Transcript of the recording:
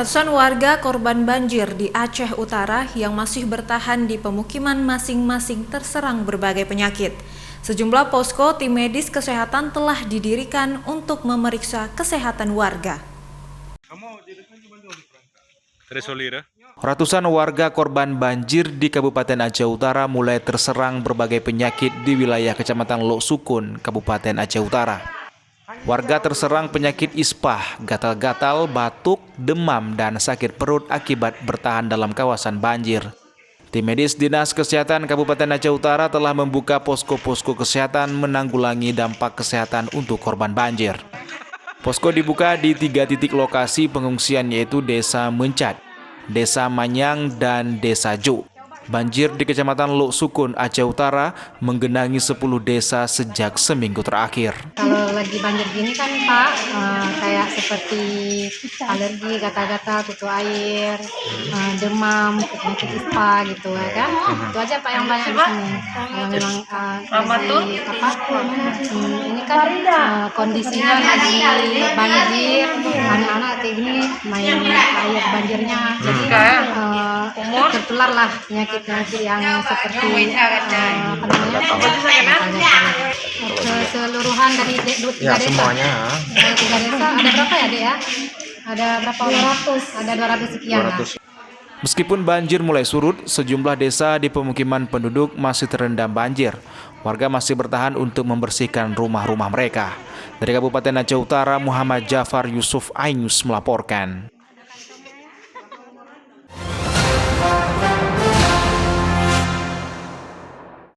Ratusan warga korban banjir di Aceh Utara yang masih bertahan di pemukiman masing-masing terserang berbagai penyakit. Sejumlah posko tim medis kesehatan telah didirikan untuk memeriksa kesehatan warga. Ratusan warga korban banjir di Kabupaten Aceh Utara mulai terserang berbagai penyakit di wilayah Kecamatan Lok Sukun, Kabupaten Aceh Utara. Warga terserang penyakit ispa, gatal-gatal, batuk, demam, dan sakit perut akibat bertahan dalam kawasan banjir. Tim medis Dinas Kesehatan Kabupaten Aceh Utara telah membuka posko-posko kesehatan menanggulangi dampak kesehatan untuk korban banjir. Posko dibuka di 3 titik lokasi pengungsian yaitu Desa Mencat, Desa Manyang, dan Desa Jo. Banjir di Kecamatan Lok Sukun, Aceh Utara menggenangi 10 desa sejak seminggu terakhir. Kalau lagi banjir gini kan Pak, kayak seperti alergi, gatal-gatal, kutu air, demam, penyakit ispa gitu ya kan. Itu aja Pak yang banyak di sini. Kalau memang ini kan kondisinya lagi banjir, anak-anak kayak gini main air banjirnya, jadi tertular lah penyakit yang seperti keseluruhan dari 3 desa. Semuanya. Dari 3 desa ada berapa ya, Dek ya? Ada berapa? 200. Ada 200 sekian. 200. Meskipun banjir mulai surut, sejumlah desa di pemukiman penduduk masih terendam banjir. Warga masih bertahan untuk membersihkan rumah-rumah mereka. Dari Kabupaten Aceh Utara, Muhammad Jafar Yusuf Ainus melaporkan.